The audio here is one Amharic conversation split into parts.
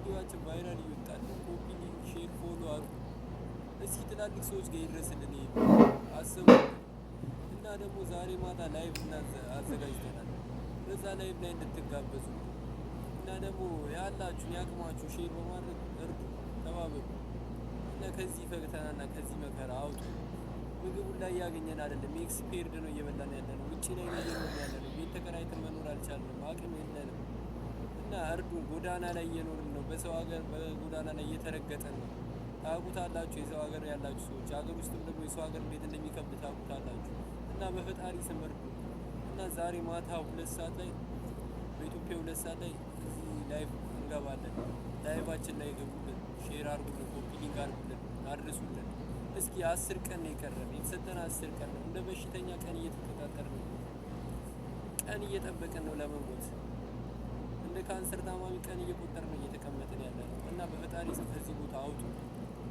ቪዲዮአችን ቫይራል ይወጣል። ኮፒ ሊንክ፣ ሼር፣ ፎሎ አድርጉ። እስኪ ትላልቅ ሰዎች ጋር ይድረስልን ይሄ አስቡ። እና ደግሞ ዛሬ ማታ ላይቭ አዘጋጅተናል። በዛ ላይቭ ላይ እንድትጋበዙ እና ደግሞ ያላችሁ ያቅማችሁ ሼር በማድረግ እርዱ፣ ተባበሩ እና ከዚህ ፈተናና ከዚህ መከራ አውጡ። ምግቡን ላይ ያገኘን አይደለም ኤክስፔርድ ነው እየበላን ያለነው። ውጪ ላይ ነው እየኖርን ያለነው። ቤት ተከራይተን መኖር አልቻልንም፣ አቅም የለንም። እና እርዱ። ጎዳና ላይ እየኖርን ነው። በሰው ሀገር በጎዳና ላይ እየተረገጠን ነው። ታውቁታላችሁ፣ የሰው ሀገር ያላችሁ ሰዎች። ሀገር ውስጥም ደግሞ የሰው ሀገር እንዴት እንደሚከብድ ታውቁታላችሁ። እና በፈጣሪ ስም እርዱ። እና ዛሬ ማታ 2 ሰዓት ላይ በኢትዮጵያ 2 ሰዓት ላይ እዚህ ላይቭ እንገባለን። ላይቫችን ላይ ገቡልን፣ ሼር አድርጉልን፣ ኮፒ ሊንክ አድርጉልን፣ አድርሱልን። እስኪ 10 ቀን ነው የቀረን፣ የተሰጠን 10 ቀን ነው። እንደ በሽተኛ ቀን እየተከታተልን ነው፣ ቀን እየጠበቅን ነው ለመሞት። እንደ ካንሰር ታማሚ ቀን እየቆጠርን ነው እየተቀመጥን ያለ ነው። እና በፈጣሪ ስም ከዚህ ቦታ አውጡ።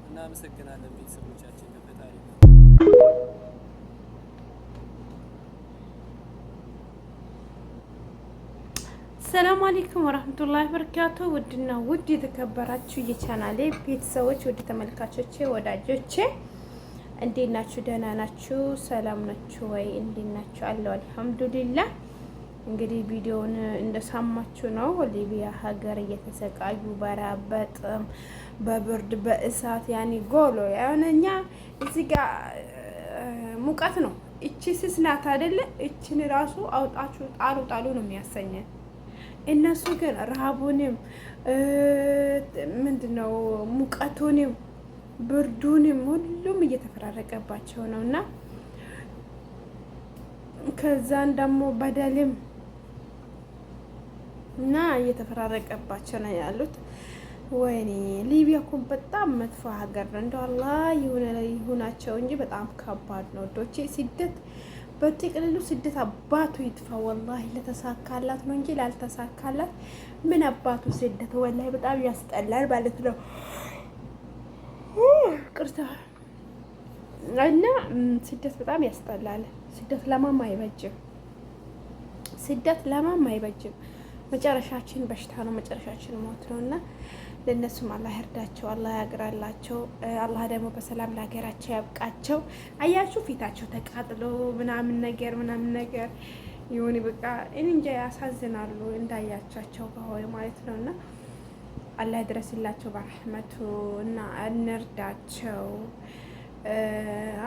እናመሰግናለን ቤተሰቦቻችን በፈጣሪ ሰላም አለይኩም ወራህመቱላሂ ወበረካቱ። ውድና ውድ የተከበራችሁ የቻናሌ ቤተሰቦች፣ ውድ ተመልካቾቼ፣ ወዳጆቼ እንዴት ናችሁ? ደህና ናችሁ? ሰላም ናችሁ ወይ? እንዴት ናችሁ? አለው አልሐምዱሊላህ። እንግዲህ ቪዲዮውን እንደሰማችሁ ነው። ሊቢያ ሀገር እየተሰቃዩ በራበጥም በብርድ በእሳት ያኔ ጎሎ ያነኛ እዚህ ጋር ሙቀት ነው። እቺ ስስ ናት አይደለ? እቺን ራሱ አውጣችሁ ጣሉ ጣሉ ነው የሚያሰኘን። እነሱ ግን ረሃቡንም ምንድነው ሙቀቱንም ብርዱንም ሁሉም እየተፈራረቀባቸው ነው። እና ከዛን ደግሞ በደልም እና እየተፈራረቀባቸው ነው ያሉት። ወይኔ ሊቢያ እኮ በጣም መጥፎ ሀገር ነው። እንደው አላህ ይሁናቸው እንጂ በጣም ከባድ ነው ዶቼ። ስደት በጥቅልሉ ስደት አባቱ ይጥፋ። ወላሂ ለተሳካላት ነው እንጂ ላልተሳካላት ምን አባቱ ስደት ወላሂ በጣም ያስጠላል ማለት ነው። ቅርታ እና ስደት በጣም ያስጠላል። ስደት ለማም አይበጅም። ስደት ለማም አይበጅም። መጨረሻችን በሽታ ነው፣ መጨረሻችን ሞት ነው። እና ለነሱም አላህ ይርዳቸው፣ አላህ ያግራላቸው፣ አላህ ደግሞ በሰላም ለሀገራቸው ያብቃቸው። አያችሁ ፊታቸው ተቃጥሎ ምናምን ነገር ይሁን በቃ እንጃ ያሳዝናሉ፣ እንዳያቻቸው ከሆነ ማለት ነው። እና አላህ ይድረስላቸው በረህመቱ እና እንርዳቸው።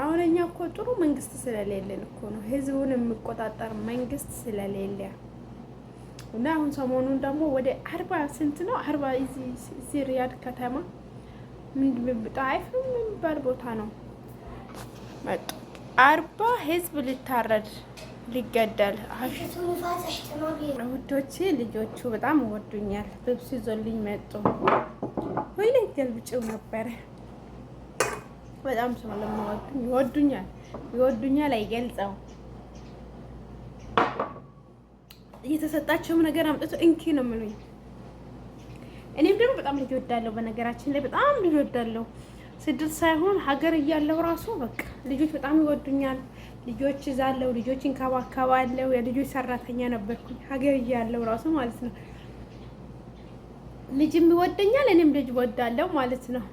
አሁን እኛ እኮ ጥሩ መንግስት ስለሌለን እኮ ነው፣ ህዝቡን የሚቆጣጠር መንግስት ስለሌለ እና አሁን ሰሞኑን ደግሞ ወደ 40 ስንት ነው 40 እዚህ ሪያድ ከተማ ምን ጣይፍ የሚባል ቦታ ነው መጡ 40 ህዝብ ሊታረድ ሊገደል። ውዶቼ ልጆቹ በጣም ይወዱኛል። ልብስ ይዞልኝ መጡ። ወይኔ ገልብጭው ነበረ። በጣም ስለምወዱኝ ይወዱኛል አይገልጸው። የተሰጣቸውም ነገር አምጥቶ እንኪ ነው የሚሉኝ። እኔም ደግሞ በጣም ልጅ ወዳለሁ። በነገራችን ላይ በጣም ልጅ ወዳለሁ። ስድስት ሳይሆን ሀገር እያለሁ ራሱ በቃ ልጆች በጣም ይወዱኛል። ልጆች ይዛለሁ፣ ልጆች እንከባከባለሁ። የልጆች ሰራተኛ ነበርኩኝ ሀገር እያለሁ ራሱ ማለት ነው። ልጅም ይወደኛል፣ እኔም ልጅ ወዳለሁ ማለት ነው።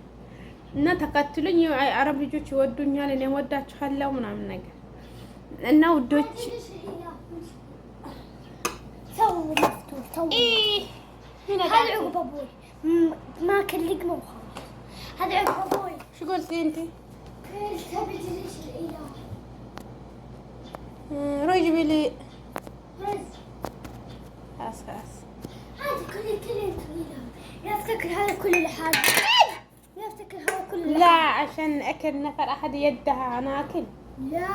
እና ተከትሉኝ አረብ ልጆች ይወዱኛል፣ እኔም ወዳችኋለሁ ምናምን ነገር እና ውዶች هذا عقب ابوي ما كل لقمه وخلاص. هذا عقب ابوي. شو قلتي انت؟ تبي تجيش الاله. روحي جيبي لي رز. خلاص هذا كل الاله. يفتكر هذا كل لحاله. يفتكر هذا كل لا عشان اكل نفر احد يدها انا اكل. لا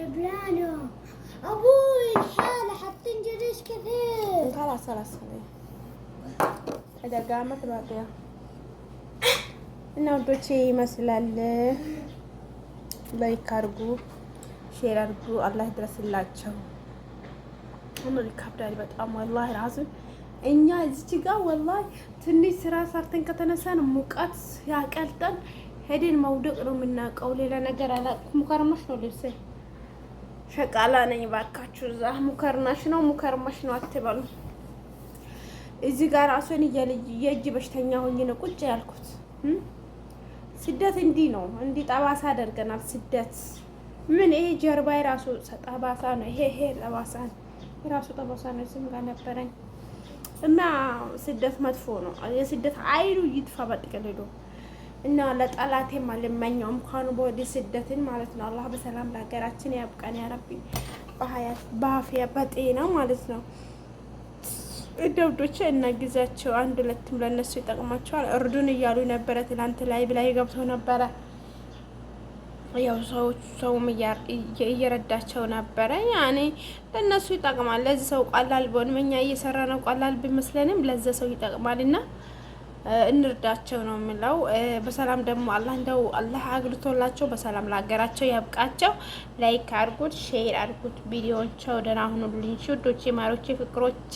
بلانو ابوي الحالة حاطين جريش كثير. خلاص إذا قامت باقية. እና ወዶቼ ይመስላል። ላይክ አድርጉ፣ ሼር አድርጉ። አላህ ይድረስላቸው። አሁን ይከብዳል በጣም ወላሂ ራስን እኛ እዚህ ጋር ወላሂ ትንሽ ስራ ሰርተን ከተነሳን ሙቀት ያቀልጠን ሄደን መውደቅ ነው የምናውቀው። ሌላ ነገር አላውቅም። ሙከርማሽ ነው ልብሴ ሸቃላ ነኝ ባካችሁ። እዛ ሙከርናሽ ነው ሙከርማሽ ነው አትበሉ። እዚህ ጋር ራሱን የእጅ በሽተኛ ሆኜ ነው ቁጭ ያልኩት። ስደት እንዲህ ነው፣ እንዲህ ጠባሳ አደርገናል። ስደት ምን ይሄ ጀርባ የራሱ ጠባሳ ነው። ይሄ ጠባሳ ነው፣ የራሱ ጠባሳ ነው። እዚህም ጋር ነበረኝ እና ስደት መጥፎ ነው። የስደት አይሉ ይጥፋ በጥቅልሉ እና ለጠላቴም አልመኘውም እንኳን በወደ ስደትን ማለት ነው። አላህ በሰላም ለሀገራችን ያብቃን ያ ረቢ፣ በሀያት በአፍያ በጤና ማለት ነው። ደውዶቼ እና ጊዜያቸው አንድ ሁለትም ለነሱ ይጠቅማቸዋል። እርዱን እያሉ ነበረ። ትላንት ላይ ብላይ ገብተው ነበረ። ያው ሰውም እየረዳቸው ነበረ። ያኔ ለነሱ ይጠቅማል። ለዚህ ሰው ቀላል ቢሆንም እኛ እየሰራ ነው ቀላል ቢመስለንም ለዚህ ሰው ይጠቅማል እና እንርዳቸው ነው የምለው። በሰላም ደግሞ አላህ አግልቶላቸው በሰላም ለሀገራቸው ያብቃቸው። ላይክ አድርጉት፣ ሼር አድርጉት ቪዲዮዎቸው። ደህና ሁኑልኝ ውዶቼ፣ ማሮቼ፣ ፍቅሮቼ።